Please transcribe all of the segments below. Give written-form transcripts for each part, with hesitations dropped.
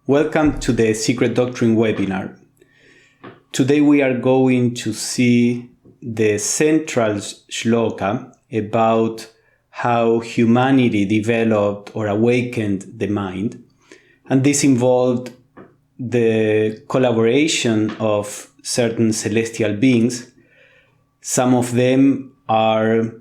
Welcome to the Secret Doctrine webinar. Today we are going to see the central shloka about how humanity developed or awakened the mind. And this involved the collaboration of certain celestial beings. Some of them are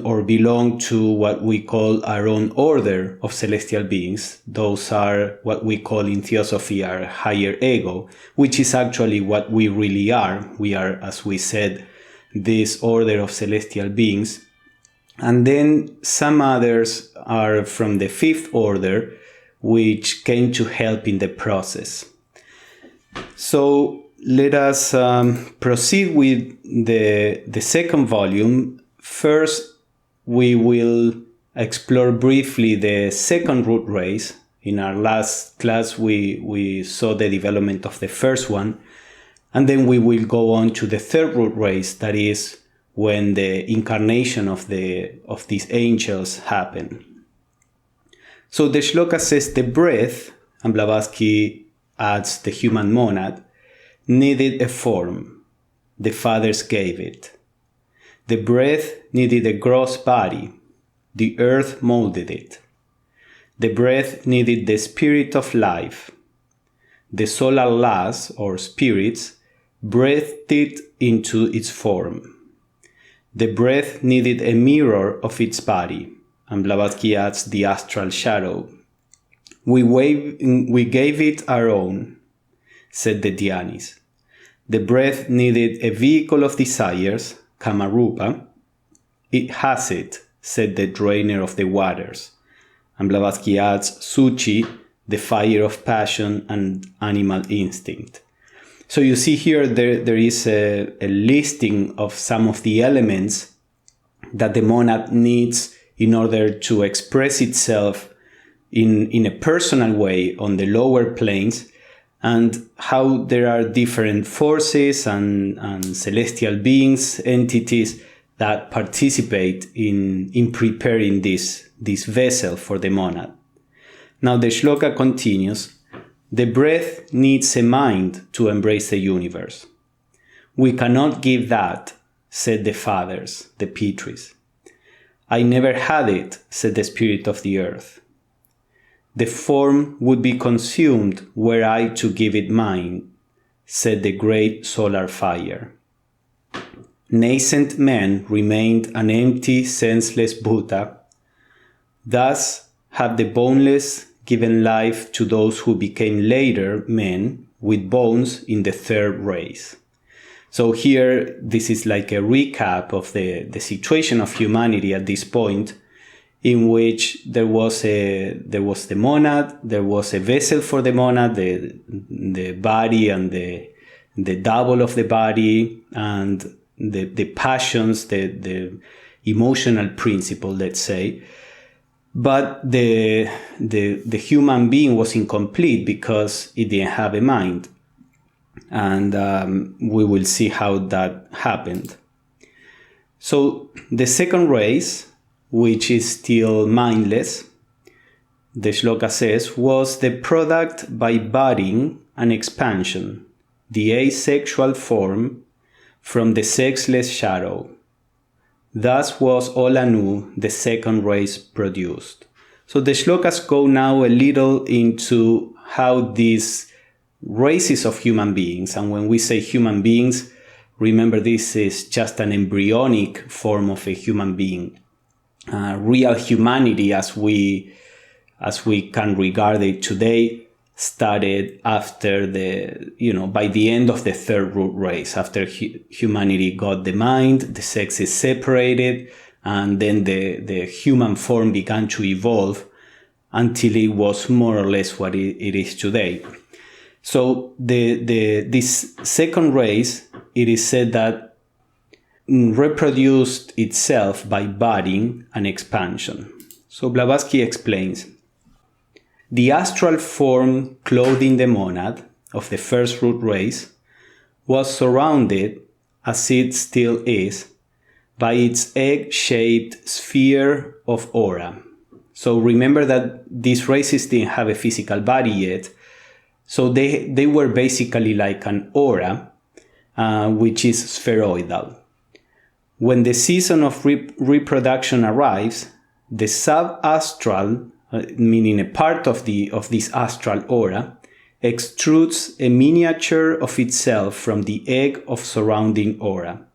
or belong to what we call our own order of celestial beings. Those are what we call in Theosophy our higher ego, which is actually what we really are. We are, as we said, this order of celestial beings. And then some others are from the fifth order, which came to help in the process. So let us proceed with the second volume. First, we will explore briefly the second root race. In our last class, we saw the development of the first one, and then we will go on to the third root race, that is when the incarnation of these angels happen. So the shloka says the breath, and Blavatsky adds the human monad, needed a form. The fathers gave it. The breath needed a gross body. The earth molded it. The breath needed the spirit of life. The solar laws, or spirits, breathed it into its form. The breath needed a mirror of its body. And Blavatsky adds the astral shadow. We gave it our own, said the Dhyanis. The breath needed a vehicle of desires, Kamarupa. It has it, said the drainer of the waters. And Blavatsky adds Suchi, the fire of passion and animal instinct. So you see here there is a listing of some of the elements that the monad needs in order to express itself in a personal way on the lower planes, and how there are different forces and celestial beings, entities that participate in preparing this vessel for the monad. Now the shloka continues, the breath needs a mind to embrace the universe. We cannot give that, said the fathers, the Pitris. I never had it, said the spirit of the earth. The form would be consumed were I to give it mine, said the great solar fire. Nascent men remained an empty, senseless Bhuta. Thus have the boneless given life to those who became later men with bones in the third race. So here, this is like a recap of the situation of humanity at this point, in which there was the monad, there was a vessel for the monad, the body and the double of the body, and the passions, the emotional principle, let's say. But the human being was incomplete because it didn't have a mind. And we will see how that happened. So the second race, which is still mindless, the shloka says, was the product by budding and expansion, the asexual form from the sexless shadow. Thus was all anew the second race produced. So the shlokas go now a little into how these races of human beings, and when we say human beings, remember this is just an embryonic form of a human being. Real humanity, as we can regard it today, started after by the end of the third root race, after humanity got the mind, the sexes separated, and then the human form began to evolve until it was more or less what it is today. So this second race, it is said that reproduced itself by budding and expansion. So Blavatsky explains, the astral form clothing the monad of the first root race was surrounded, as it still is, by its egg-shaped sphere of aura. So remember that these races didn't have a physical body yet, So they were basically like an aura, which is spheroidal. When the season of reproduction arrives, the sub-astral, meaning a part of this astral aura, extrudes a miniature of itself from the egg of surrounding aura.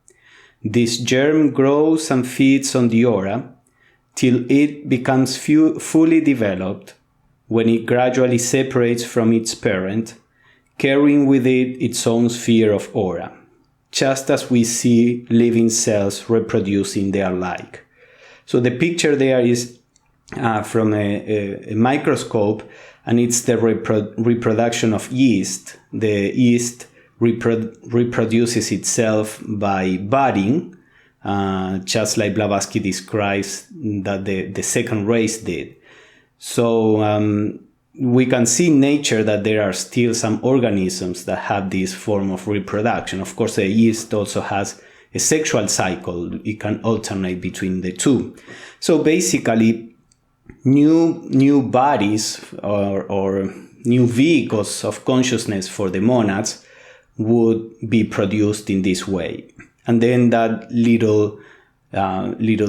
This germ grows and feeds on the aura till it becomes fully developed, when it gradually separates from its parent, carrying with it its own sphere of aura, just as we see living cells reproducing their like. So the picture there is from a microscope, and it's the reproduction of yeast. The yeast reproduces itself by budding, just like Blavatsky describes that the second race did. So we can see in nature that there are still some organisms that have this form of reproduction. Of course, the yeast also has a sexual cycle. It can alternate between the two. So basically, new bodies or new vehicles of consciousness for the monads would be produced in this way. And then that little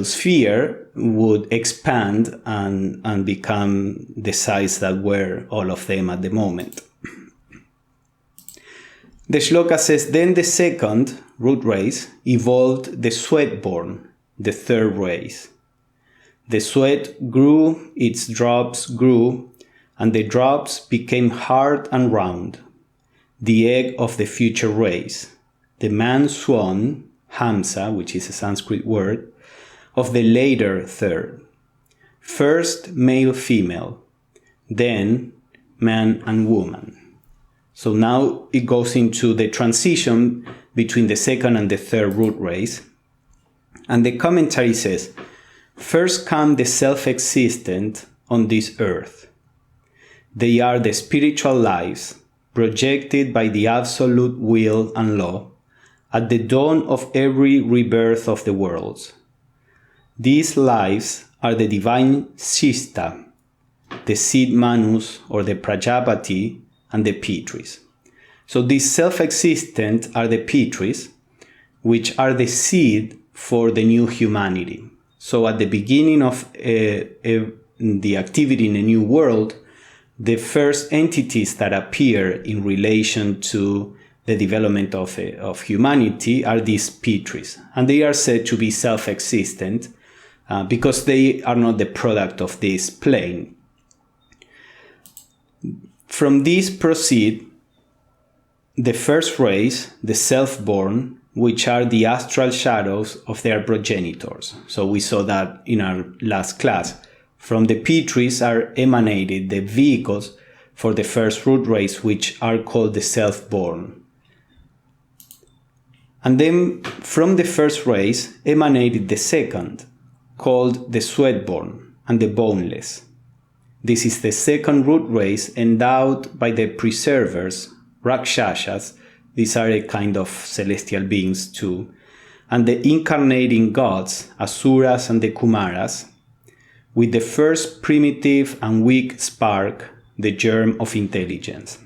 sphere would expand and become the size that were all of them at the moment. The shloka says, then the second root race evolved the sweat-born, the third race. The sweat grew, its drops grew, and the drops became hard and round, the egg of the future race, the man swan, Hamsa, which is a Sanskrit word, of the later third. First male-female, then man and woman. So now it goes into the transition between the second and the third root race. And the commentary says, first come the self-existent on this earth. They are the spiritual lives projected by the absolute will and law at the dawn of every rebirth of the worlds. These lives are the divine Shista, the seed Manus or the Prajapati, and the Pitris. So these self-existent are the Pitris, which are the seed for the new humanity. So at the beginning of the activity in a new world, the first entities that appear in relation to the development of humanity are these Pitris. And they are said to be self-existent because they are not the product of this plane. From this proceed the first race, the self-born, which are the astral shadows of their progenitors. So we saw that in our last class. From the Pitris are emanated the vehicles for the first root race, which are called the self-born. And then from the first race emanated the second, called the sweat-born and the boneless. This is the second root race endowed by the preservers, Rakshasas. These are a kind of celestial beings too. And the incarnating gods, Asuras and the Kumaras, with the first primitive and weak spark, the germ of intelligence.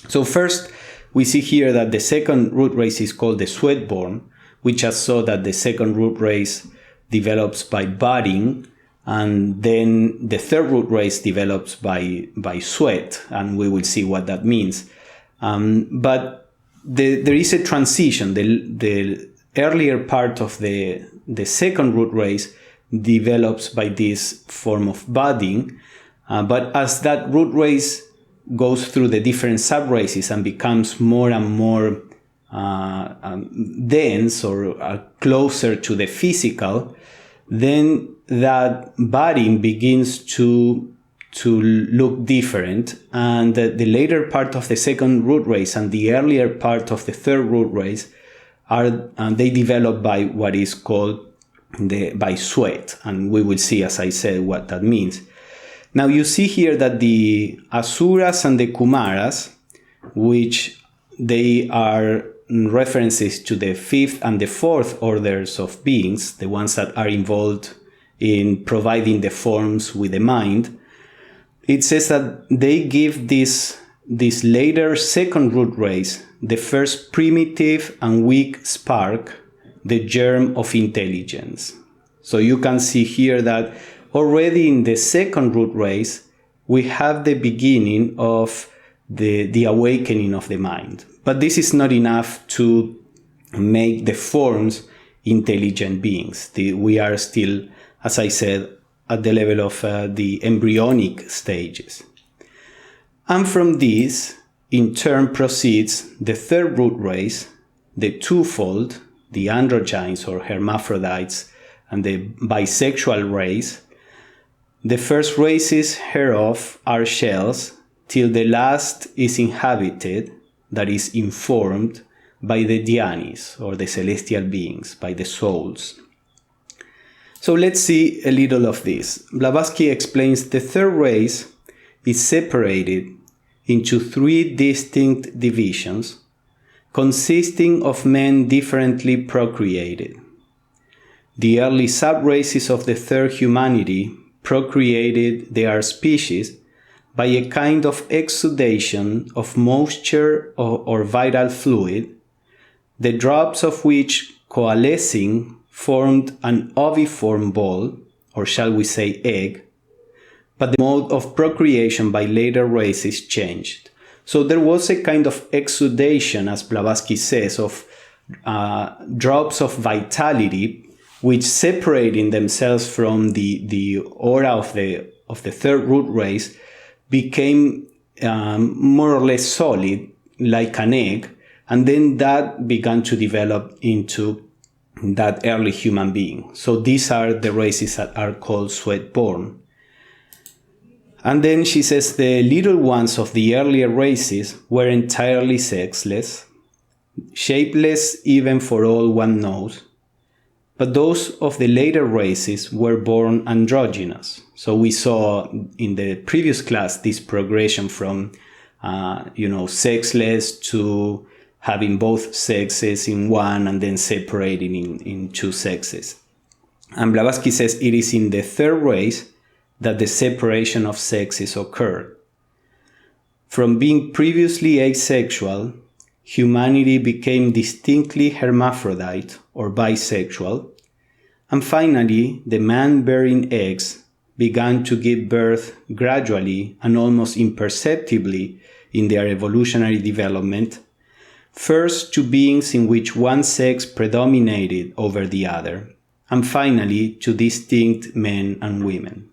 So first, we see here that the second root race is called the sweat-born, which just saw that the second root race develops by budding, and then the third root race develops by sweat, and we will see what that means. But there is a transition. The earlier part of the second root race develops by this form of budding, but as that root race goes through the different sub-races and becomes more and more dense or closer to the physical, then that budding begins to look different, and the later part of the second root race and the earlier part of the third root race they develop by what is called by sweat, and we will see, as I said, what that means. Now you see here that the Asuras and the Kumaras, which they are references to the fifth and the fourth orders of beings, the ones that are involved in providing the forms with the mind, it says that they give this this later second root race, the first primitive and weak spark, the germ of intelligence. So you can see here that already in the second root race, we have the beginning of the awakening of the mind. But this is not enough to make the forms intelligent beings. We are still, as I said, at the level of the embryonic stages. And from this, in turn, proceeds the third root race, the twofold, the androgynes or hermaphrodites, and the bisexual race. The first races hereof are shells, till the last is inhabited, that is informed, by the dhyanis, or the celestial beings, by the souls. So let's see a little of this. Blavatsky explains the third race is separated into three distinct divisions, consisting of men differently procreated. The early sub-races of the third humanity procreated their species by a kind of exudation of moisture or vital fluid, the drops of which coalescing formed an oviform ball, or shall we say egg, but the mode of procreation by later races changed. So there was a kind of exudation, as Blavatsky says, of drops of vitality, which separating themselves from the aura of the third root race, became more or less solid, like an egg, and then that began to develop into that early human being. So these are the races that are called sweat-born. And then she says the little ones of the earlier races were entirely sexless, shapeless even for all one knows, but those of the later races were born androgynous. So we saw in the previous class this progression from, sexless to having both sexes in one and then separating in two sexes. And Blavatsky says it is in the third race that the separation of sexes occurred. From being previously asexual, humanity became distinctly hermaphrodite or bisexual, and finally the man-bearing eggs began to give birth gradually and almost imperceptibly in their evolutionary development, first to beings in which one sex predominated over the other, and finally to distinct men and women.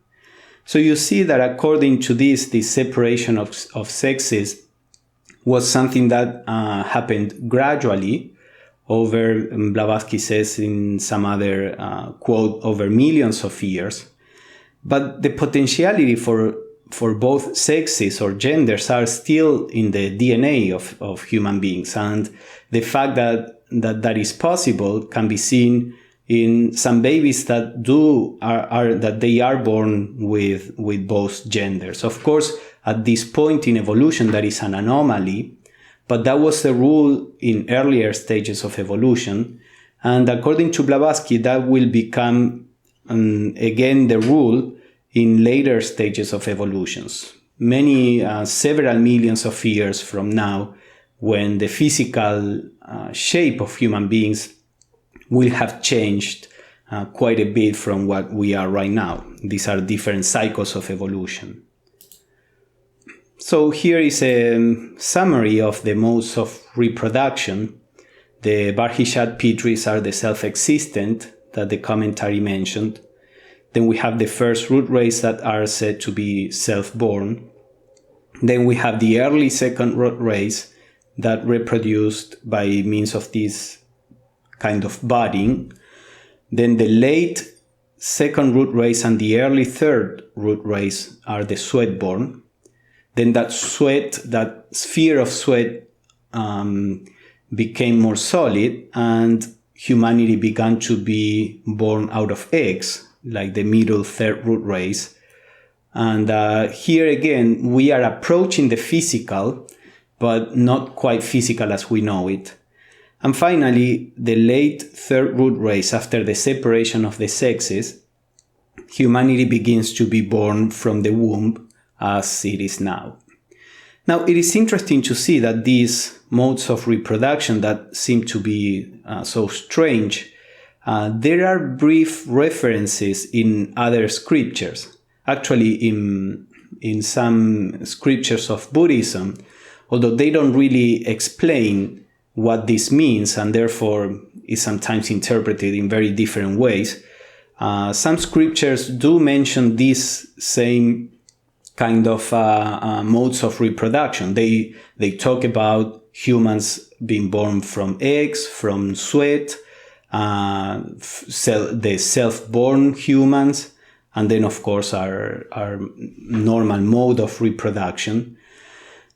So you see that according to this separation of sexes was something that happened gradually over, Blavatsky says in some other quote, over millions of years. But the potentiality for both sexes or genders are still in the DNA of human beings. And the fact that is possible can be seen in some babies that they are born with both genders. Of course, at this point in evolution, that is an anomaly, but that was the rule in earlier stages of evolution. And according to Blavatsky, that will become again the rule in later stages of evolutions. Several millions of years from now, when the physical shape of human beings will have changed quite a bit from what we are right now. These are different cycles of evolution. So here is a summary of the modes of reproduction. The Barhishat Pitris are the self-existent that the commentary mentioned. Then we have the first root race that are said to be self-born. Then we have the early second root race that reproduced by means of this kind of budding. Then the late second root race and the early third root race are the sweat-born. Then that sphere of sweat became more solid, and humanity began to be born out of eggs, like the middle third root race. And here again, we are approaching the physical, but not quite physical as we know it. And finally, the late third root race, after the separation of the sexes, humanity begins to be born from the womb as it is now. Now, it is interesting to see that these modes of reproduction that seem to be so strange, there are brief references in other scriptures. Actually, in some scriptures of Buddhism, although they don't really explain what this means and therefore is sometimes interpreted in very different ways, some scriptures do mention these same kind of modes of reproduction. They talk about humans being born from eggs, from sweat, the self-born humans, and then of course our normal mode of reproduction.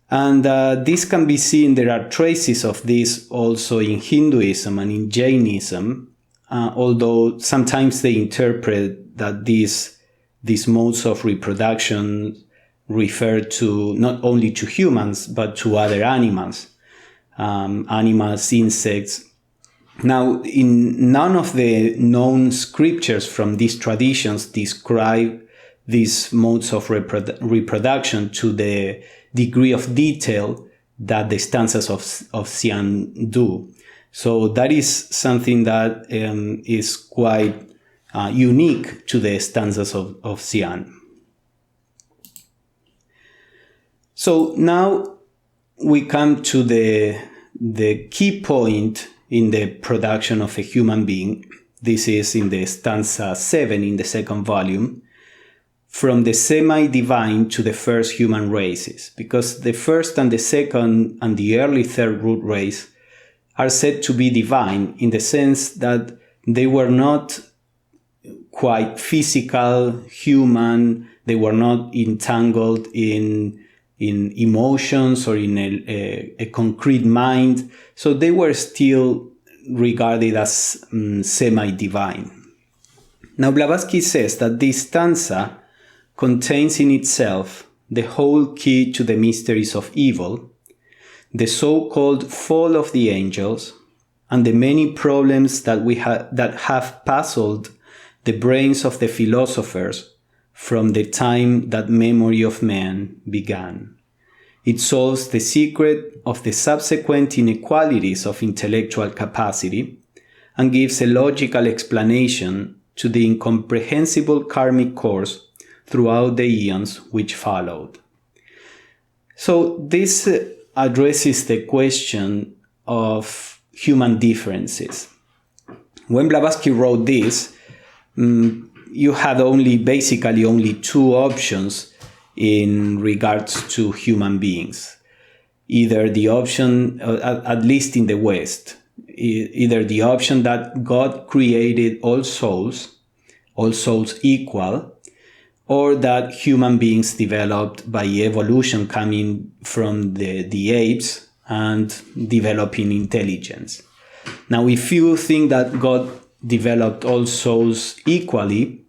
And this can be seen, there are traces of this also in Hinduism and in Jainism, although sometimes they interpret that these modes of reproduction refer to not only to humans, but to other animals, insects. Now, in none of the known scriptures from these traditions describe these modes of reproduction to the degree of detail that the stanzas of Dzyan do. So that is something that is quite unique to the stanzas of Dzyan. So now we come to the key point in the production of a human being. This is in the stanza 7 in the second volume, from the semi-divine to the first human races, because the first and the second and the early third root race are said to be divine in the sense that they were not quite physical, human, they were not entangled in emotions or in a concrete mind, so they were still regarded as semi-divine. Now Blavatsky says that this stanza contains in itself the whole key to the mysteries of evil, the so-called fall of the angels, and the many problems that have puzzled the brains of the philosophers from the time that memory of man began. It solves the secret of the subsequent inequalities of intellectual capacity and gives a logical explanation to the incomprehensible karmic course throughout the eons which followed. So this addresses the question of human differences. When Blavatsky wrote this, you had basically only two options in regards to human beings. Either the option, at least in the West, either the option that God created all souls equal, or that human beings developed by evolution coming from the apes and developing intelligence. Now, if you think that God developed all souls equally,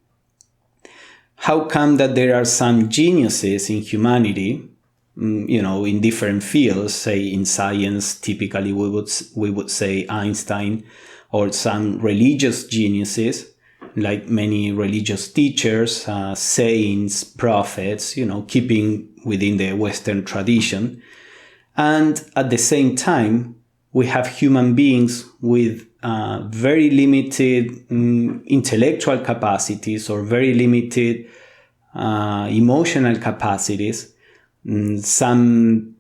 how come that there are some geniuses in humanity, in different fields, say in science, typically we would say Einstein, or some religious geniuses, like many religious teachers, saints, prophets, keeping within the Western tradition. And at the same time, we have human beings with very limited intellectual capacities or very limited emotional capacities. Some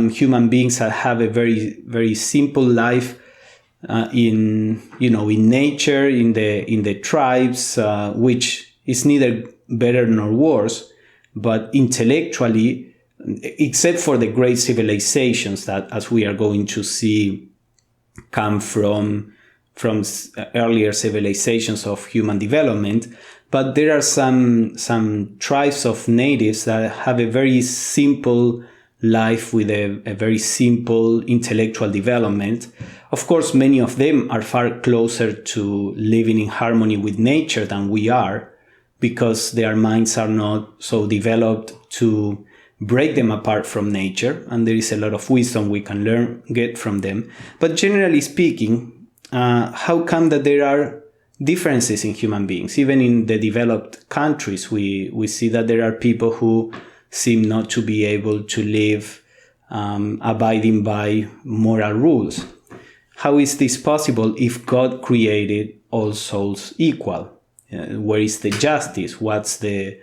human beings have a very, very simple life in nature, in the tribes, which is neither better nor worse, but intellectually, except for the great civilizations that, as we are going to see, come from earlier civilizations of human development, but there are some tribes of natives that have a very simple life with a very simple intellectual development. Of course, many of them are far closer to living in harmony with nature than we are, because their minds are not so developed to break them apart from nature, and there is a lot of wisdom we can get from them. But generally speaking, how come that there are differences in human beings? Even in the developed countries, we see that there are people who seem not to be able to live abiding by moral rules. How is this possible if God created all souls equal? Where is the justice? What's the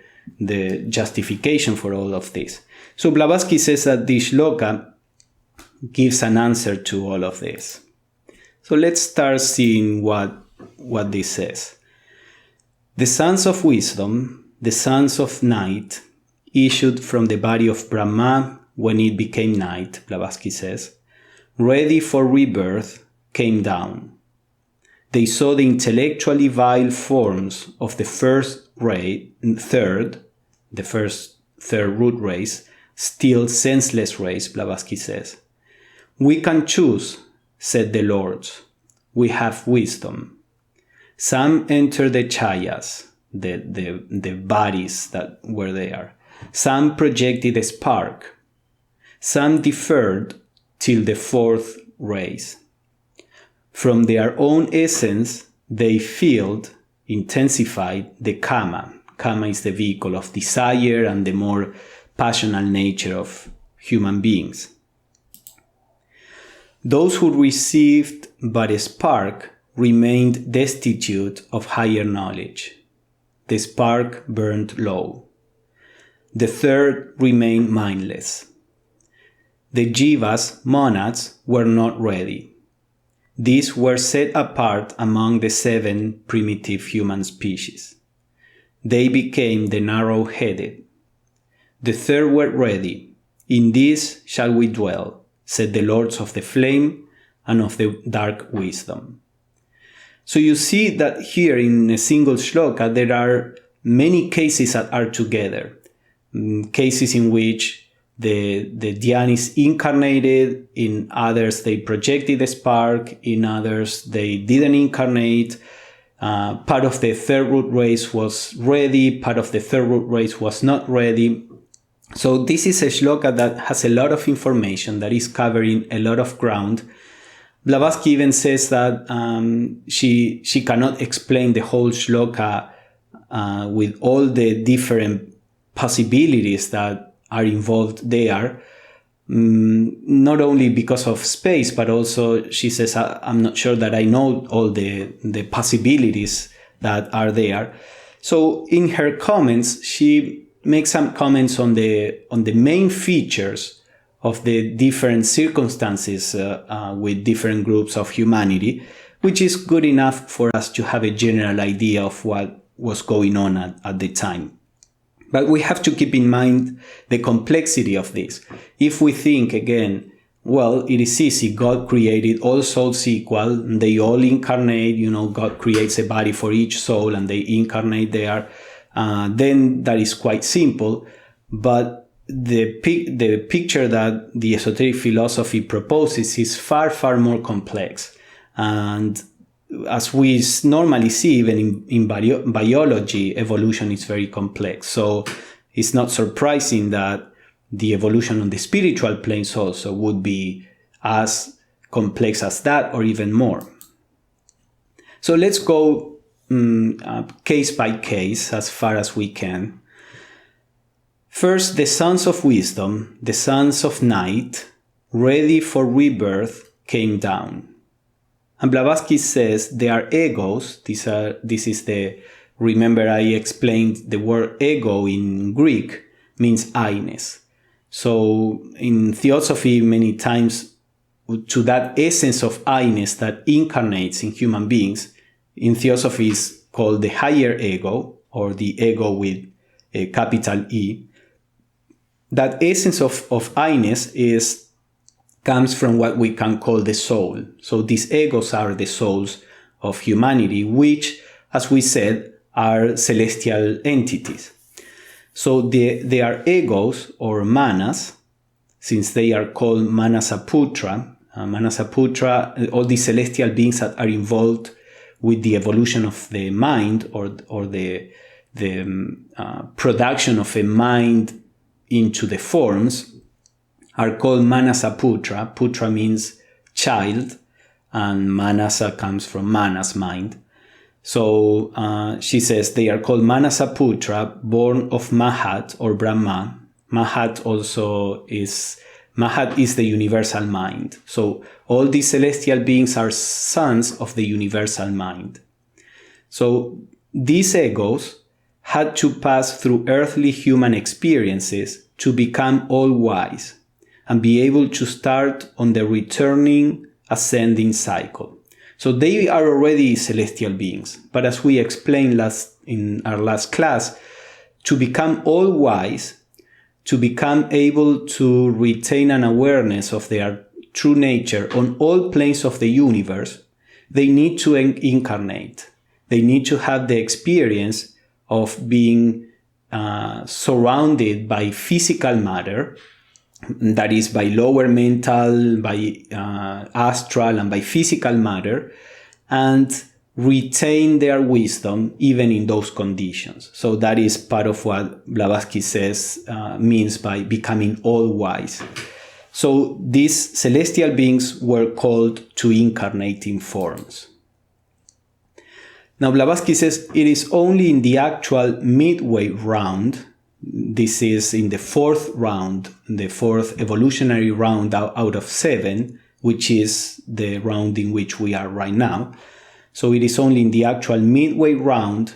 justification for all of this? So Blavatsky says that this shloka gives an answer to all of this. So let's start seeing what this says. The sons of wisdom, the sons of night, issued from the body of Brahma when it became night, Blavatsky says, ready for rebirth, came down. They saw the intellectually vile forms of the third root race, still senseless race, Blavatsky says. We can choose, said the lords. We have wisdom. Some entered the chayas, the bodies that were there. Some projected a spark. Some deferred till the fourth race. From their own essence, they filled, intensified the kama. Kama is the vehicle of desire and the more passional nature of human beings. Those who received but a spark remained destitute of higher knowledge. The spark burned low. The third remained mindless. The jivas, monads, were not ready. These were set apart among the 7 primitive human species. They became the narrow-headed. The third were ready. In this shall we dwell, said the lords of the flame and of the dark wisdom. So you see that here in a single shloka there are many cases that are together. Cases in which the Dhyan is incarnated, in others they projected a spark, in others they didn't incarnate. Part of the third root race was ready, part of the third root race was not ready. So this is a shloka that has a lot of information, that is covering a lot of ground. Blavatsky even says that she cannot explain the whole shloka with all the different possibilities that are involved there, not only because of space, but also she says, I'm not sure that I know all the possibilities that are there. So in her comments, she makes some comments on the main features of the different circumstances with different groups of humanity, which is good enough for us to have a general idea of what was going on at the time. But we have to keep in mind the complexity of this. If we think again, well, it is easy. God created all souls equal. They all incarnate. God creates a body for each soul and they incarnate there. Then that is quite simple. But the picture that the esoteric philosophy proposes is far, far more complex. And as we normally see, even in biology, evolution is very complex. So it's not surprising that the evolution on the spiritual planes also would be as complex as that, or even more. So let's go case by case as far as we can. First, the sons of wisdom, the sons of night, ready for rebirth, came down. And Blavatsky says they are egos. Remember I explained the word ego in Greek means I-ness. So in Theosophy, many times to that essence of I-ness that incarnates in human beings, in Theosophy is called the higher ego, or the ego with a capital E. That essence of I-ness comes from what we can call the soul. So these egos are the souls of humanity, which, as we said, are celestial entities. So they are egos or manas, since they are called Manasaputra. Manasaputra, all these celestial beings that are involved with the evolution of the mind, or the production of a mind into the forms, are called Manasaputra. Putra means child, and Manasa comes from Manas, mind. So she says they are called Manasaputra, born of Mahat or Brahma. Mahat also is Mahat is the universal mind. So all these celestial beings are sons of the universal mind. So these egos had to pass through earthly human experiences to become all-wise and be able to start on the returning ascending cycle. So they are already celestial beings, but as we explained in our last class, to become all-wise, to become able to retain an awareness of their true nature on all planes of the universe, they need to incarnate. They need to have the experience of being surrounded by physical matter, that is by lower mental, by astral, and by physical matter, and retain their wisdom even in those conditions. So that is part of what Blavatsky says means by becoming all-wise. So these celestial beings were called to incarnate in forms. Now Blavatsky says it is only in the actual midway round, this is in the fourth round, the fourth evolutionary round out of 7, which is the round in which we are right now. So it is only in the actual midway round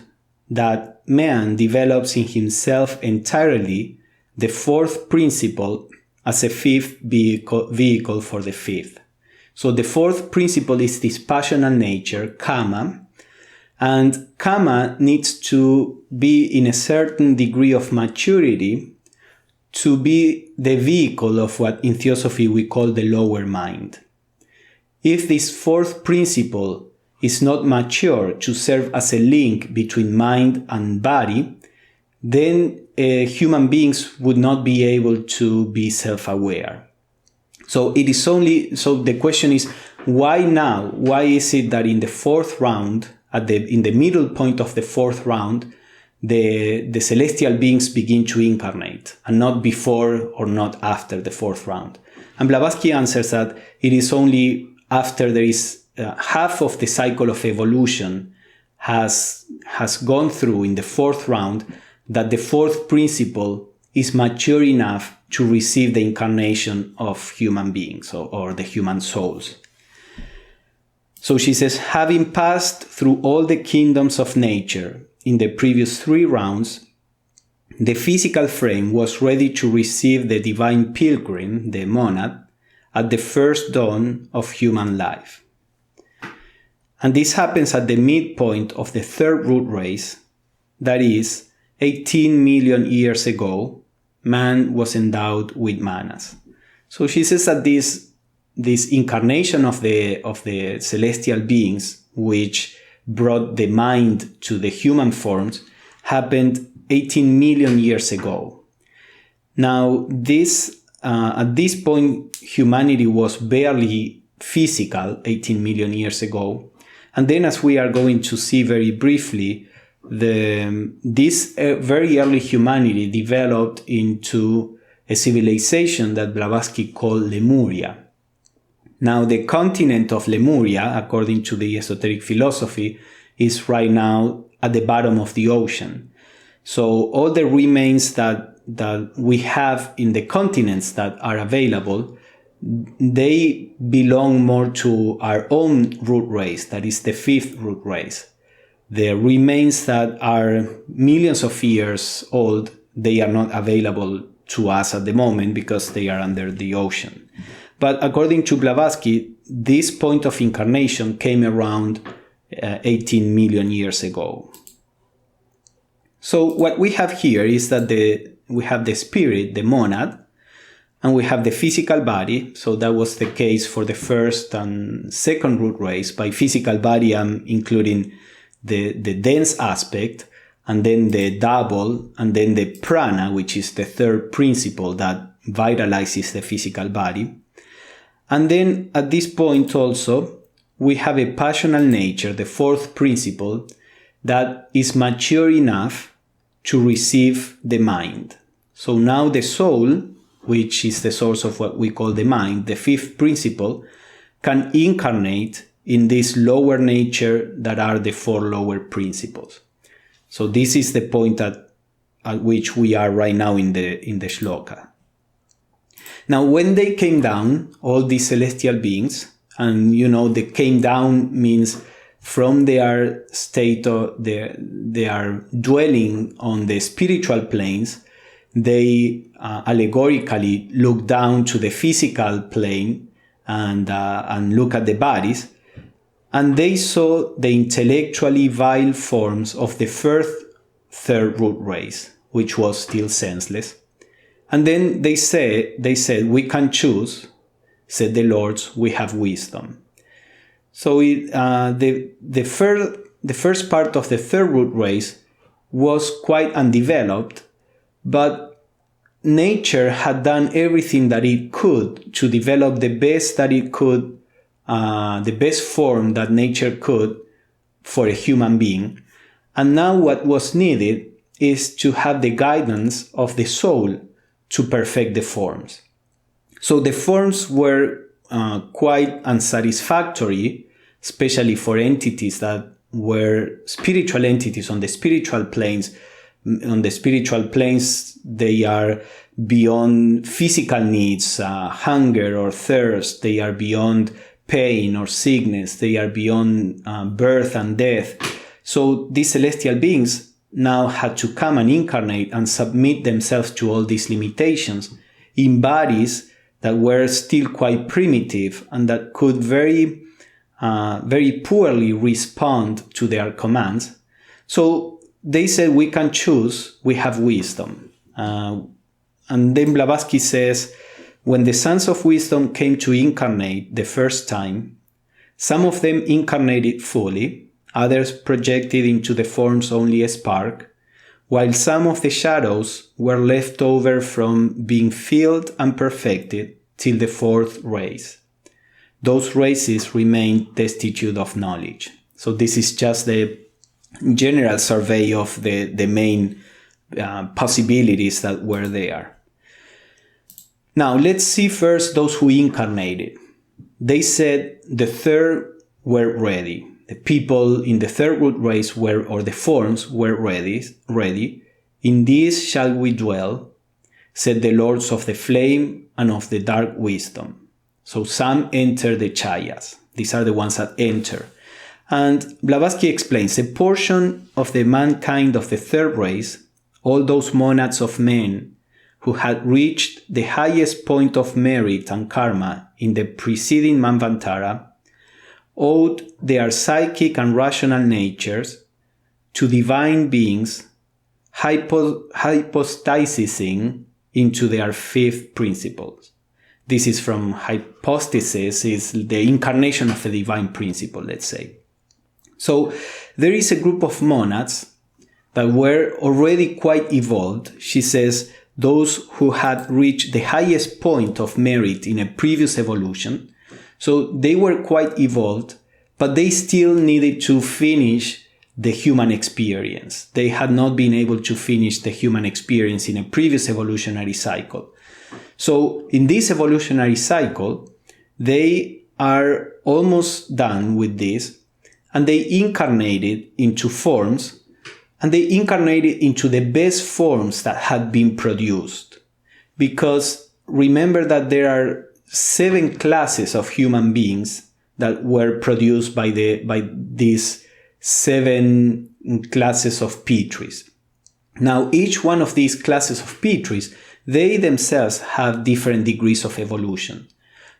that man develops in himself entirely the fourth principle as a fifth vehicle for the fifth. So the fourth principle is this passional nature, kama, and kama needs to be in a certain degree of maturity to be the vehicle of what in Theosophy we call the lower mind. If this fourth principle is not mature to serve as a link between mind and body, then human beings would not be able to be self-aware. So the question is, why now? Why is it that in the fourth round, in the middle point of the fourth round, the celestial beings begin to incarnate, and not before or not after the fourth round? And Blavatsky answers that it is only after there is half of the cycle of evolution has gone through in the fourth round that the fourth principle is mature enough to receive the incarnation of human beings or the human souls. So she says, having passed through all the kingdoms of nature in the previous 3 rounds, the physical frame was ready to receive the divine pilgrim, the monad, at the first dawn of human life. And this happens at the midpoint of the third root race, that is, 18 million years ago, man was endowed with manas. So she says that this incarnation of the celestial beings, which brought the mind to the human forms, happened 18 million years ago. Now, at this point, humanity was barely physical 18 million years ago. And then, as we are going to see very briefly, this very early humanity developed into a civilization that Blavatsky called Lemuria. Now, the continent of Lemuria, according to the esoteric philosophy, is right now at the bottom of the ocean. So all the remains that we have in the continents that are available, they belong more to our own root race, that is the fifth root race. The remains that are millions of years old, they are not available to us at the moment because they are under the ocean. But according to Blavatsky, this point of incarnation came around 18 million years ago. So what we have here is that we have the spirit, the monad, and we have the physical body. So that was the case for the first and second root race. By physical body, I'm including the dense aspect, and then the double, and then the prana, which is the third principle that vitalizes the physical body. And then at this point also, we have a passional nature, the fourth principle, that is mature enough to receive the mind. So now the soul, which is the source of what we call the mind, the fifth principle, can incarnate in this lower nature that are the 4 lower principles. So this is the point at which we are right now in the shloka. Now, when they came down, all these celestial beings, and they came down means from their state of they are dwelling on the spiritual planes, they allegorically look down to the physical plane and look at the bodies, and they saw the intellectually vile forms of the first third root race, which was still senseless. And then they said, we can choose, said the lords, we have wisdom. So the first part of the third root race was quite undeveloped, but nature had done everything that it could to develop the best that it could, the best form that nature could for a human being. And now what was needed is to have the guidance of the soul to perfect the forms. So the forms were quite unsatisfactory, especially for entities that were spiritual entities on the spiritual planes. On the spiritual planes, they are beyond physical needs, hunger or thirst. They are beyond pain or sickness. They are beyond birth and death. So these celestial beings now had to come and incarnate and submit themselves to all these limitations in bodies that were still quite primitive and that could very poorly respond to their commands. So they said, we can choose, we have wisdom. And then Blavatsky says, when the sons of wisdom came to incarnate the first time, some of them incarnated fully, others projected into the forms only a spark, while some of the shadows were left over from being filled and perfected till the fourth race. Those races remained destitute of knowledge. So this is just the general survey of the main possibilities that were there. Now let's see first those who incarnated. They said the third were ready. The people in the third root race were, or the forms were ready. In these shall we dwell, said the lords of the flame and of the dark wisdom. So some enter the chayas. These are the ones that enter. And Blavatsky explains a portion of the mankind of the third race, all those monads of men who had reached the highest point of merit and karma in the preceding Manvantara, owed their psychic and rational natures to divine beings hypostasizing into their fifth principles. This is from hypostasis, is the incarnation of the divine principle, let's say. So there is a group of monads that were already quite evolved. She says those who had reached the highest point of merit in a previous evolution. So they were quite evolved, but they still needed to finish the human experience. They had not been able to finish the human experience in a previous evolutionary cycle. So in this evolutionary cycle, they are almost done with this, and they incarnated into forms, and they incarnated into the best forms that had been produced. Because remember that there are 7 classes of human beings that were produced by these 7 classes of Petris. Now, each one of these classes of Petris, they themselves have different degrees of evolution.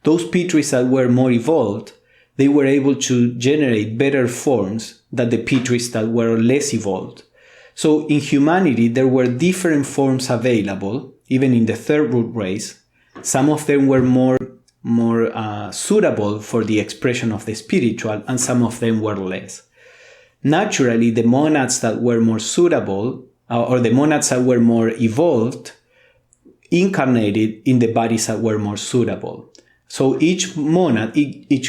Those Petris that were more evolved, they were able to generate better forms than the Petris that were less evolved. So in humanity, there were different forms available, even in the third root race. Some of them were more suitable for the expression of the spiritual, and some of them were less. Naturally, the monads that were more suitable, or the monads that were more evolved, incarnated in the bodies that were more suitable. So each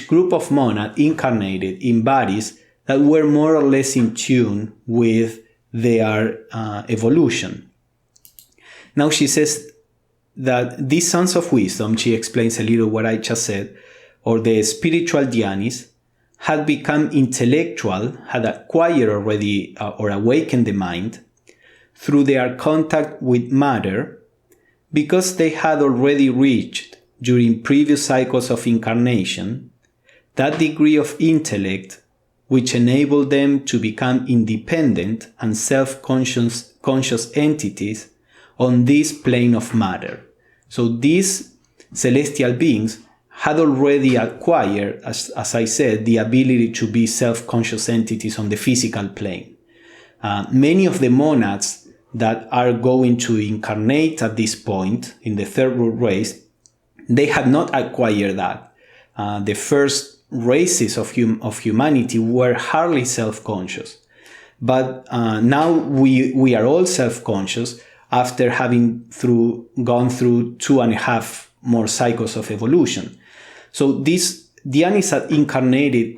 group of monad incarnated in bodies that were more or less in tune with their evolution. Now she says that these sons of wisdom, she explains a little what I just said, or the spiritual dhyanis, had become intellectual, had acquired already or awakened the mind through their contact with matter, because they had already reached, during previous cycles of incarnation, that degree of intellect which enabled them to become independent and self-conscious entities on this plane of matter. So these celestial beings had already acquired, as I said, the ability to be self-conscious entities on the physical plane. Many of the monads that are going to incarnate at this point in the third root race, they had not acquired that. The first races of humanity were hardly self-conscious. But now we are all self-conscious after having gone through 2.5 more cycles of evolution. So these Dhyanis that incarnated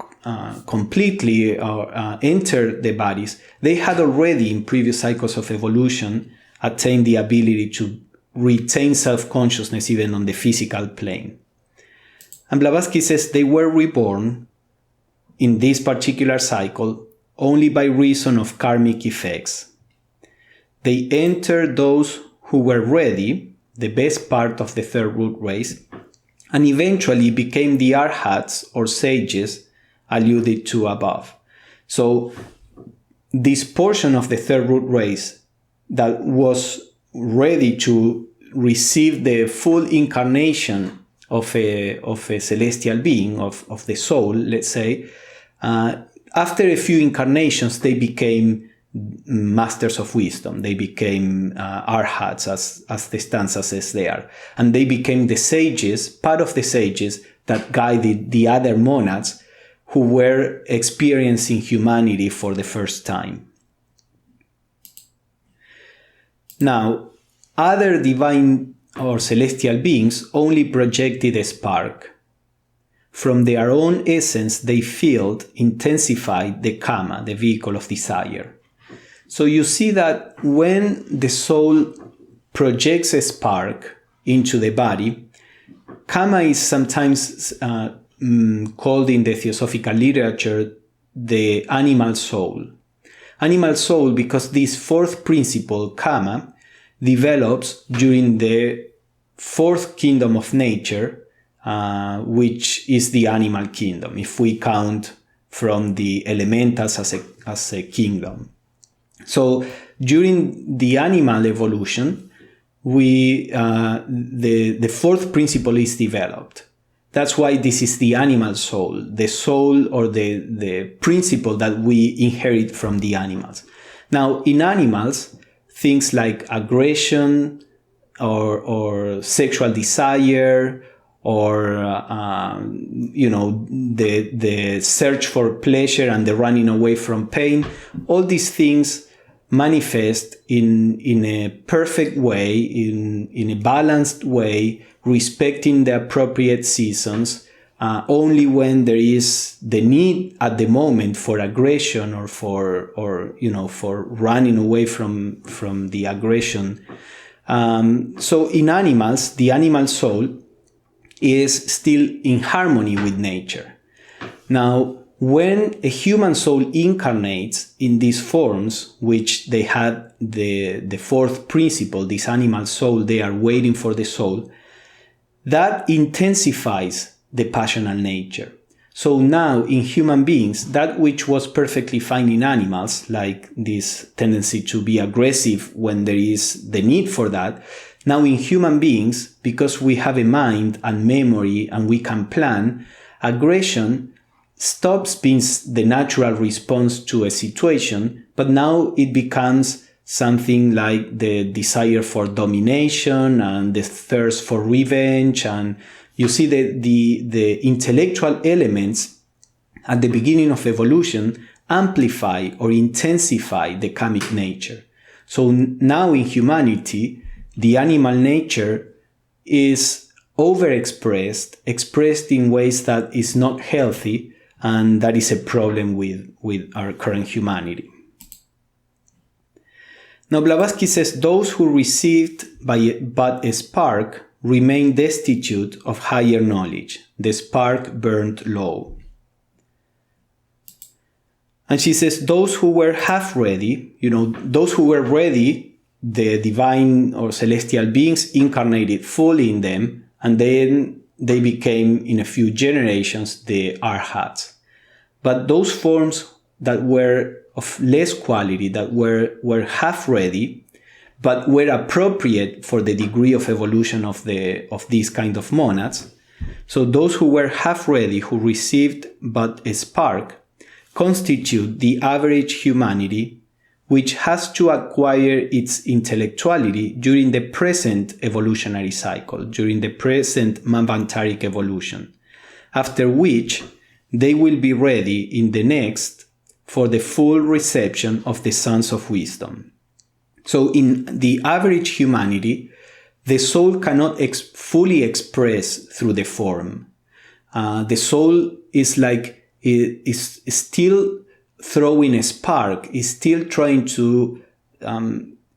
completely or entered the bodies, they had already in previous cycles of evolution attained the ability to retain self-consciousness even on the physical plane. And Blavatsky says they were reborn in this particular cycle only by reason of karmic effects. They entered those who were ready, the best part of the third root race, and eventually became the arhats or sages alluded to above. So this portion of the third root race that was ready to receive the full incarnation of a celestial being, of the soul, let's say, after a few incarnations, they became masters of wisdom. They became arhats, as the stanza says there. And they became the sages, part of the sages that guided the other monads who were experiencing humanity for the first time. Now, other divine or celestial beings only projected a spark. From their own essence, they filled, intensified the kama, the vehicle of desire. So you see that when the soul projects a spark into the body, kama is sometimes called in the Theosophical literature the animal soul. Animal soul because this fourth principle, kama, develops during the fourth kingdom of nature, which is the animal kingdom, if we count from the elementals as a kingdom. So during the animal evolution, the fourth principle is developed. That's why this is the animal soul, the soul or the principle that we inherit from the animals. Now, in animals, things like aggression or sexual desire or the search for pleasure and the running away from pain, all these things manifest in a perfect way, in a balanced way, respecting the appropriate seasons, only when there is the need at the moment for aggression or for running away from the aggression. So in animals, the animal soul is still in harmony with nature. Now, when a human soul incarnates in these forms, which they had the fourth principle, this animal soul, they are waiting for the soul, that intensifies the passional nature. So now in human beings, that which was perfectly fine in animals, like this tendency to be aggressive when there is the need for that, now in human beings, because we have a mind and memory and we can plan, aggression stops being the natural response to a situation, but now it becomes something like the desire for domination and the thirst for revenge. And you see the intellectual elements at the beginning of evolution amplify or intensify the kamic nature. So now in humanity, the animal nature is overexpressed, expressed in ways that is not healthy, and that is a problem with our current humanity. Now Blavatsky says those who received but a spark remain destitute of higher knowledge. The spark burned low. And she says those who were half ready, those who were ready the divine or celestial beings incarnated fully in them, and then they became, in a few generations, the arhats. But those forms that were of less quality, that were half ready, but were appropriate for the degree of evolution of these kind of monads. So those who were half ready, who received but a spark, constitute the average humanity, which has to acquire its intellectuality during the present evolutionary cycle, during the present manvantaric evolution, after which they will be ready in the next for the full reception of the sons of wisdom. So in the average humanity, the soul cannot fully express through the form. The soul is is still throwing a spark, is still trying to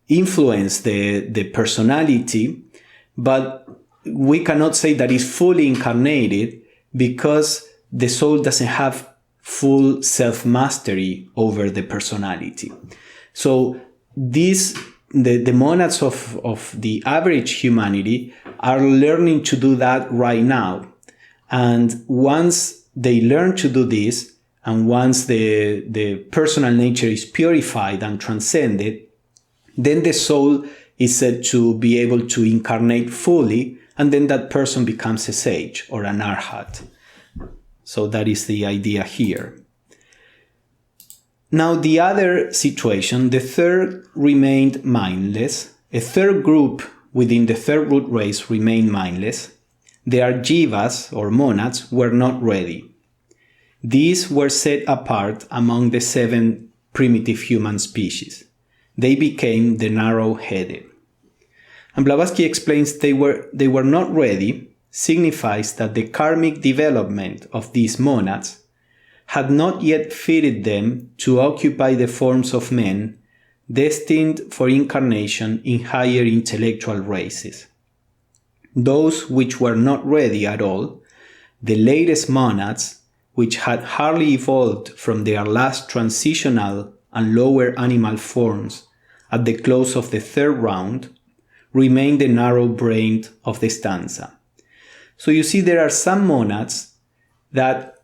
influence the personality, but we cannot say that it's fully incarnated because the soul doesn't have full self-mastery over the personality. So the monads of the average humanity are learning to do that right now. And once they learn to do this, and once the personal nature is purified and transcended, then the soul is said to be able to incarnate fully, and then that person becomes a sage or an arhat. So that is the idea here. Now the other situation, the third remained mindless. A third group within the third root race remained mindless. The jivas or monads were not ready. These were set apart among the 7 primitive human species. They became the narrow-headed. And Blavatsky explains they were not ready signifies that the karmic development of these monads had not yet fitted them to occupy the forms of men destined for incarnation in higher intellectual races. Those which were not ready at all, the latest monads, which had hardly evolved from their last transitional and lower animal forms at the close of the third round, remained the narrow-brained of the stanza. So you see there are some monads that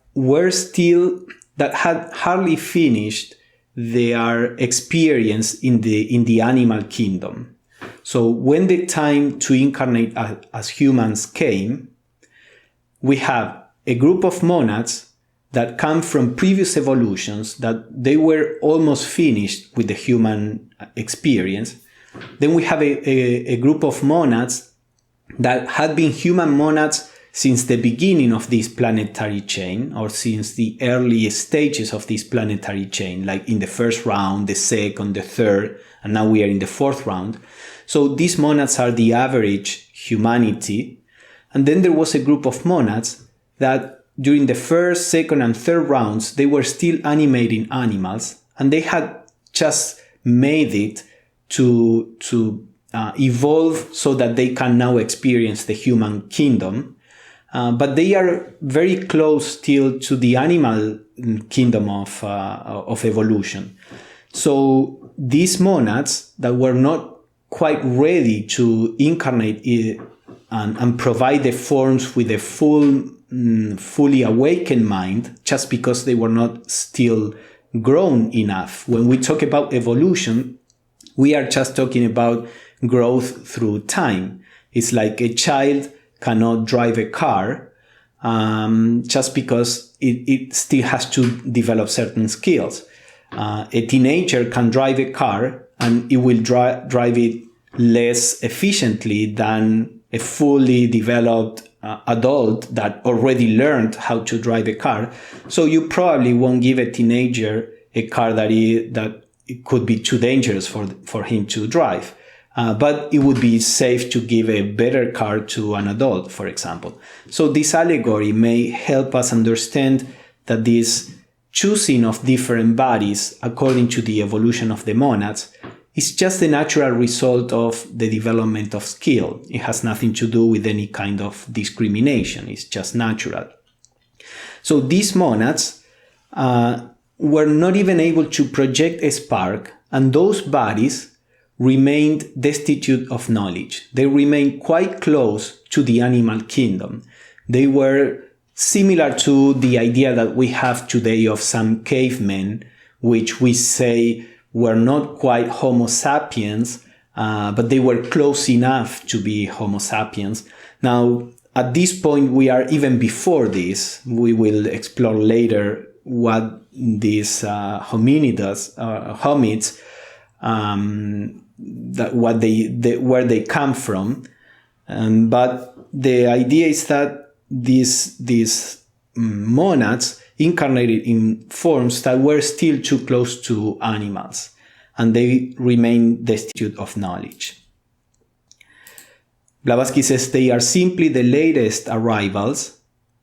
had hardly finished their experience in the animal kingdom. So when the time to incarnate as humans came, we have a group of monads that come from previous evolutions, that they were almost finished with the human experience. Then we have a group of monads that had been human monads since the beginning of this planetary chain, or since the early stages of this planetary chain, like in the first round, the second, the third, and now we are in the fourth round. So these monads are the average humanity. And then there was a group of monads that during the first, second, and third rounds, they were still animating animals, and they had just made it to evolve so that they can now experience the human kingdom. But they are very close still to the animal kingdom of evolution. So these monads that were not quite ready to incarnate and provide the forms with a fully awakened mind, just because they were not still grown enough. When we talk about evolution, we are just talking about growth through time. It's like a child cannot drive a car just because it still has to develop certain skills. A teenager can drive a car and it will drive it less efficiently than a fully developed adult that already learned how to drive a car. So you probably won't give a teenager a car that it could be too dangerous for him to drive. But it would be safe to give a better car to an adult, for example. So this allegory may help us understand that this choosing of different bodies according to the evolution of the monads is just the natural result of the development of skill. It has nothing to do with any kind of discrimination. It's just natural. So these monads were not even able to project a spark, and those bodies remained destitute of knowledge. They remained quite close to the animal kingdom. They were similar to the idea that we have today of some cavemen, which we say were not quite Homo sapiens, but they were close enough to be Homo sapiens. Now, at this point, we are even before this. We will explore later what these hominids, where they come from. But the idea is that these monads incarnated in forms that were still too close to animals, and they remain destitute of knowledge. Blavatsky says they are simply the latest arrivals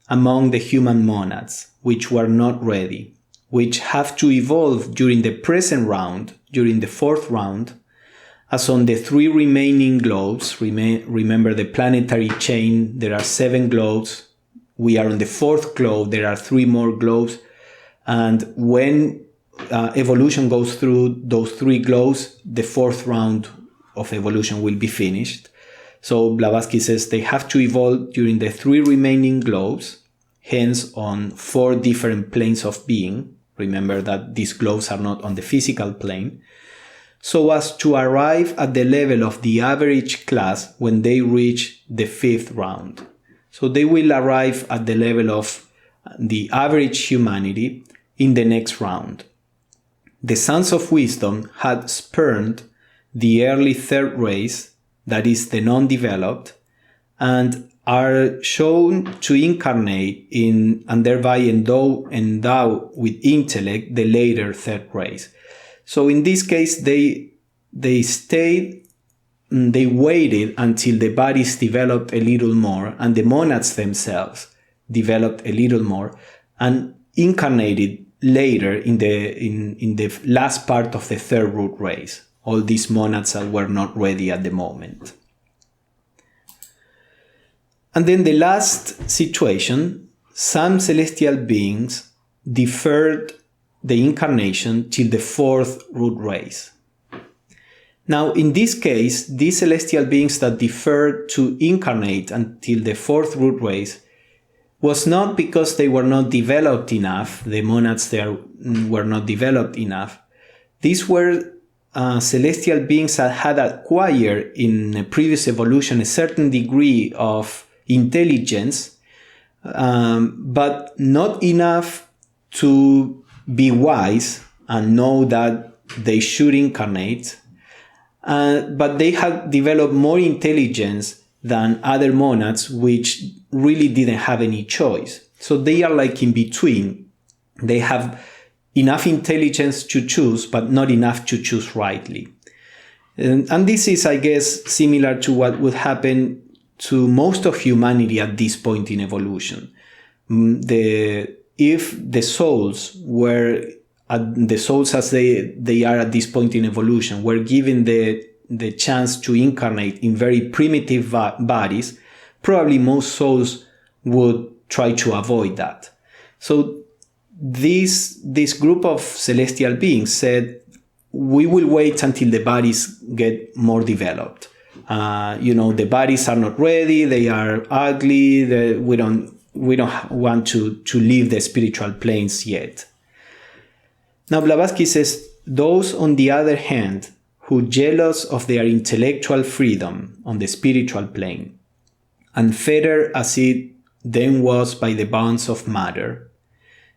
among the human monads, which were not ready, which have to evolve during the present round, during the fourth round, as on the three remaining globes. Remember the planetary chain, there are 7 globes. We are on the fourth globe, there are 3 more globes. And when evolution goes through those 3 globes, the fourth round of evolution will be finished. So Blavatsky says they have to evolve during the 3 remaining globes, hence on 4 different planes of being. Remember that these globes are not on the physical plane. So as to arrive at the level of the average class when they reach the 5th round. So they will arrive at the level of the average humanity in the next round. The Sons of Wisdom had spurned the early third race, that is the non-developed, and are shown to incarnate in and thereby endow with intellect the later third race. So in this case, they waited until the bodies developed a little more and the monads themselves developed a little more and incarnated later in the last part of the third root race. All these monads were not ready at the moment. And then the last situation, some celestial beings deferred the incarnation till the 4th root race. Now, in this case, these celestial beings that deferred to incarnate until the 4th root race was not because they were not developed enough, the monads there were not developed enough. These were celestial beings that had acquired in a previous evolution a certain degree of intelligence, but not enough to be wise and know that they should incarnate, but they had developed more intelligence than other monads which really didn't have any choice. So they are like in between. They have enough intelligence to choose, but not enough to choose rightly. And this is, I guess, similar to what would happen to most of humanity at this point in evolution. If the souls as they are at this point in evolution were given the chance to incarnate in very primitive bodies, probably most souls would try to avoid that. So this group of celestial beings said, we will wait until the bodies get more developed. The bodies are not ready, they are ugly, we don't want to leave the spiritual planes yet. Now Blavatsky says, those on the other hand, who jealous of their intellectual freedom on the spiritual plane, unfettered as it then was by the bonds of matter,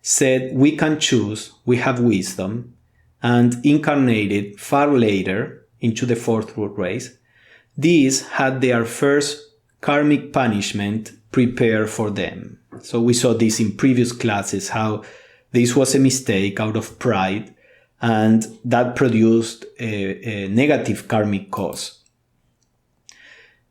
said, we can choose, we have wisdom, and incarnated far later into the 4th root race. These had their first karmic punishment prepared for them. So we saw this in previous classes, how this was a mistake out of pride, and that produced a negative karmic cause.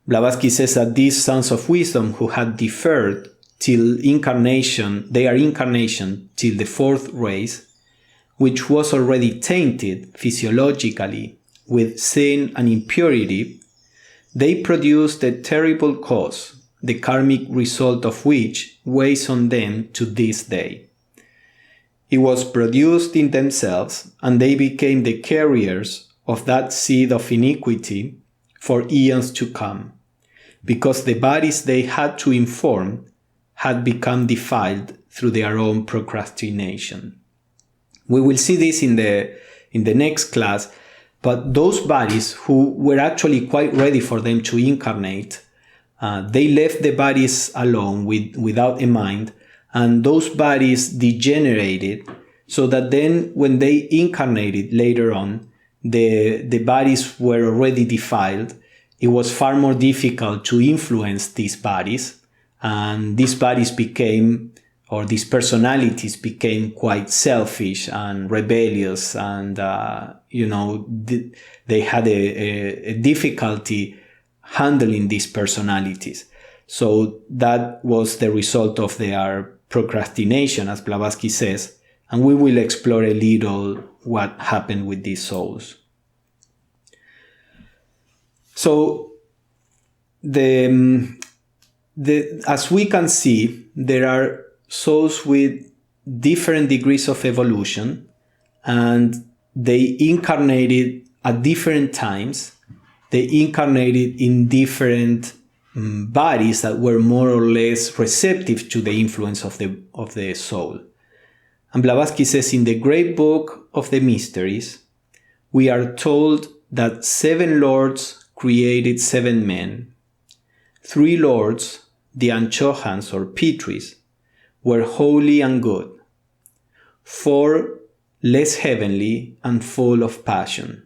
Blavatsky says that these Sons of Wisdom who had deferred till their incarnation till the 4th race, which was already tainted physiologically with sin and impurity, they produced a terrible cause, the karmic result of which weighs on them to this day. It was produced in themselves, and they became the carriers of that seed of iniquity for eons to come, because the bodies they had to inform had become defiled through their own procrastination. We will see this in the next class, but those bodies who were actually quite ready for them to incarnate, they left the bodies alone without a mind, and those bodies degenerated, so that then when they incarnated later on, the bodies were already defiled. It was far more difficult to influence these bodies, and these bodies became, or these personalities became, quite selfish and rebellious, and they had a difficulty handling these personalities. So that was the result of their procrastination, as Blavatsky says, and we will explore a little what happened with these souls. So as we can see, there are souls with different degrees of evolution, and they incarnated at different times. They incarnated in different bodies that were more or less receptive to the influence of the soul. And Blavatsky says in the great book of the mysteries, we are told that 7 lords created 7 men. 3 lords, the Anchohans or Pitris, were holy and good. 4 less heavenly and full of passion.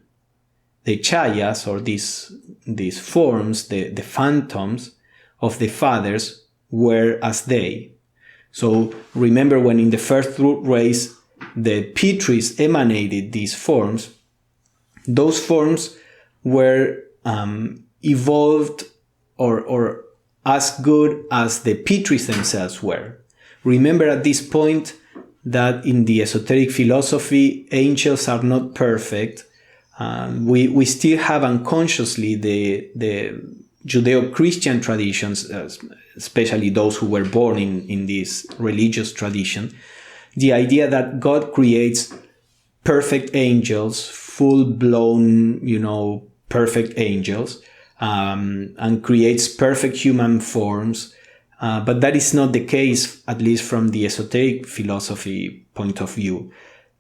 The Chayas, or these forms, the phantoms of the fathers, were as they. So remember, when in the first race the Pitris emanated these forms, those forms were evolved or as good as the Pitris themselves were. Remember at this point that in the esoteric philosophy, angels are not perfect. We still have unconsciously the Judeo-Christian traditions, especially those who were born in this religious tradition, the idea that God creates perfect angels, full-blown, perfect angels, and creates perfect human forms. But that is not the case, at least from the esoteric philosophy point of view.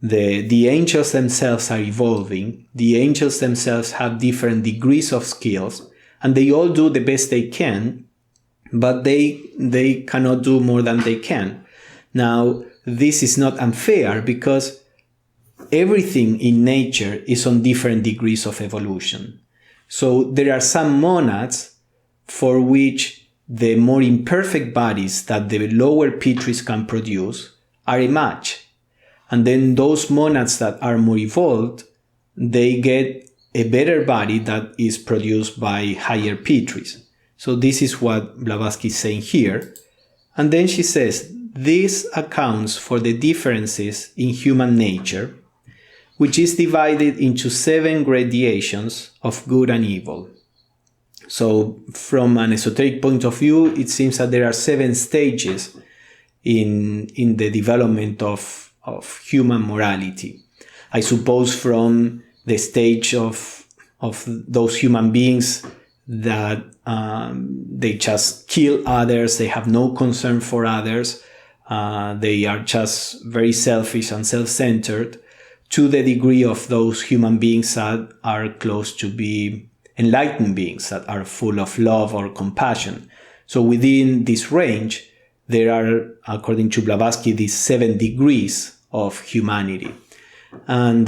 The angels themselves are evolving. The angels themselves have different degrees of skills, and they all do the best they can, but they cannot do more than they can. Now, this is not unfair, because everything in nature is on different degrees of evolution. So there are some monads for which the more imperfect bodies that the lower Pitris can produce are a match. And then those monads that are more evolved, they get a better body that is produced by higher Pitris. So this is what Blavatsky is saying here. And then she says, this accounts for the differences in human nature, which is divided into 7 gradations of good and evil. So from an esoteric point of view, it seems that there are 7 stages in the development of human morality. I suppose from the stage of those human beings that they just kill others, they have no concern for others, they are just very selfish and self-centered, to the degree of those human beings that are close to be enlightened beings, that are full of love or compassion. So within this range, there are, according to Blavatsky, these 7 degrees of humanity. And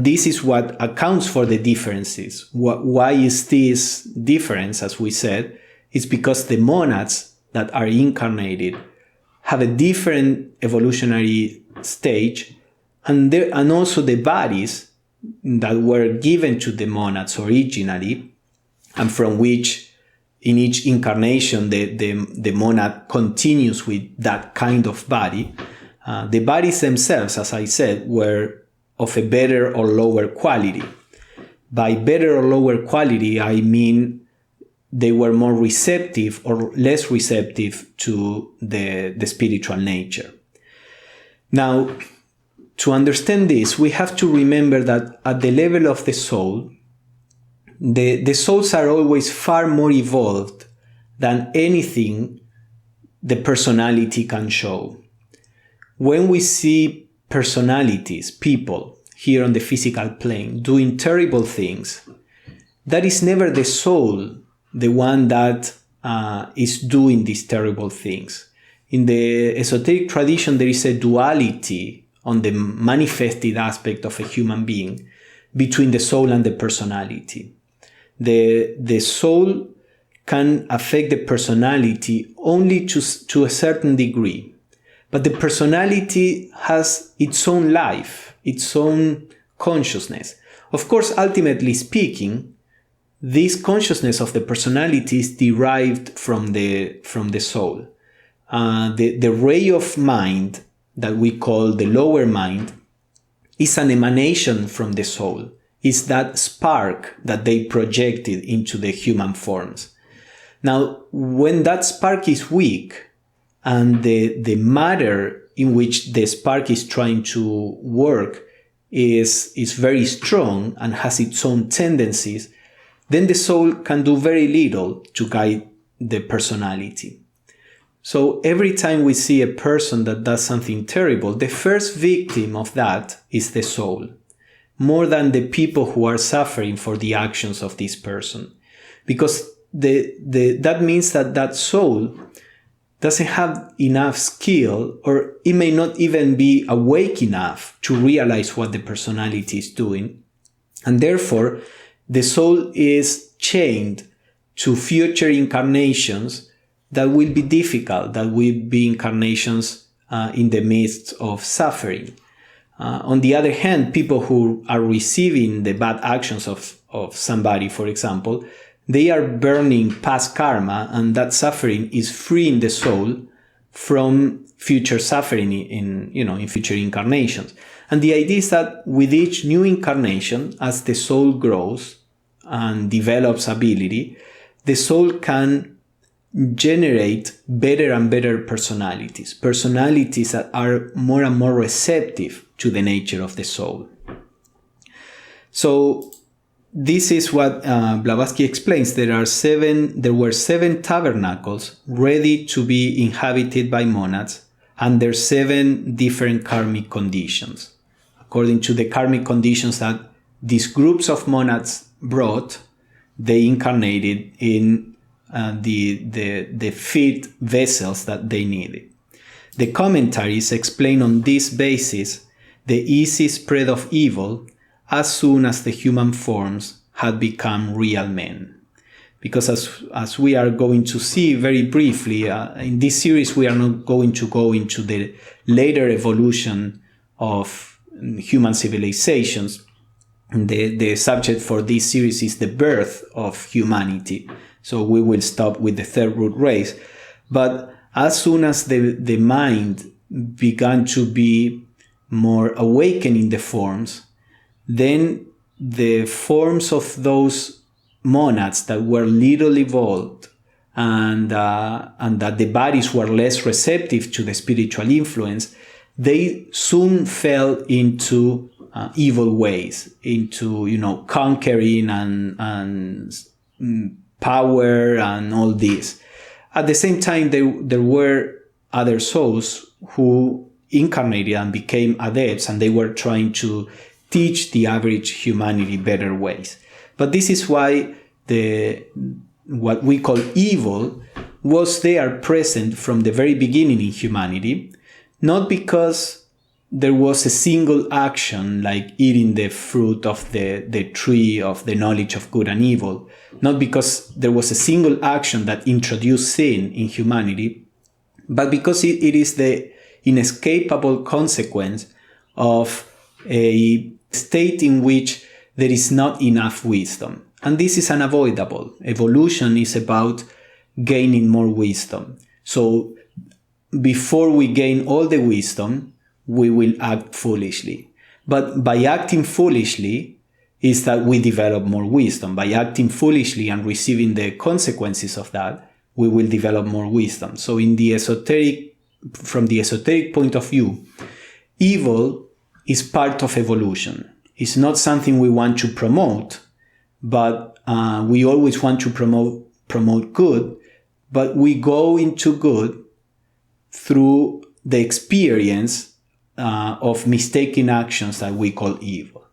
this is what accounts for the differences. Why is this difference, as we said? It's because the monads that are incarnated have a different evolutionary stage, and also the bodies that were given to the monads originally, and from which in each incarnation the monad continues with that kind of body. The bodies themselves, as I said, were of a better or lower quality. By better or lower quality, I mean they were more receptive or less receptive to the spiritual nature. Now, to understand this, we have to remember that at the level of the soul, the souls are always far more evolved than anything the personality can show. When we see personalities, people, here on the physical plane, doing terrible things, that is never the soul, the one that is doing these terrible things. In the esoteric tradition, there is a duality on the manifested aspect of a human being between the soul and the personality. The soul can affect the personality only to a certain degree. But the personality has its own life, its own consciousness. Of course, ultimately speaking, this consciousness of the personality is derived from the soul. The ray of mind that we call the lower mind is an emanation from the soul. It's that spark that they projected into the human forms. Now, when that spark is weak, and the matter in which the spark is trying to work is very strong and has its own tendencies, then the soul can do very little to guide the personality. So every time we see a person that does something terrible, the first victim of that is the soul, more than the people who are suffering for the actions of this person. Because that means that soul doesn't have enough skill, or it may not even be awake enough to realize what the personality is doing. And therefore, the soul is chained to future incarnations that will be difficult, that will be incarnations in the midst of suffering. On the other hand, people who are receiving the bad actions of somebody, for example, they are burning past karma, and that suffering is freeing the soul from future suffering in future incarnations. And the idea is that with each new incarnation, as the soul grows and develops ability, the soul can generate better and better personalities that are more and more receptive to the nature of the soul. So this is what Blavatsky explains. There were seven tabernacles ready to be inhabited by monads under 7 different karmic conditions. According to the karmic conditions that these groups of monads brought, they incarnated in the fit vessels that they needed. The commentaries explain on this basis the easy spread of evil as soon as the human forms had become real men. Because as we are going to see very briefly, in this series we are not going to go into the later evolution of human civilizations. The subject for this series is the birth of humanity. So we will stop with the third root race. But as soon as the mind began to be more awakened in the forms, then the forms of those monads that were little evolved and that the bodies were less receptive to the spiritual influence, they soon fell into evil ways, into conquering and power and all this. At the same time, there were other souls who incarnated and became adepts, and they were trying to teach the average humanity better ways. But this is why what we call evil was there present from the very beginning in humanity, not because there was a single action like eating the fruit of the tree of the knowledge of good and evil, not because there was a single action that introduced sin in humanity, but because it is the inescapable consequence of a state in which there is not enough wisdom. And this is unavoidable. Evolution is about gaining more wisdom. So before we gain all the wisdom, we will act foolishly. But by acting foolishly is that we develop more wisdom. By acting foolishly and receiving the consequences of that, we will develop more wisdom. So from the esoteric point of view, evil is part of evolution. It's not something we want to promote, but we always want to promote good, but we go into good through the experience of mistaken actions that we call evil.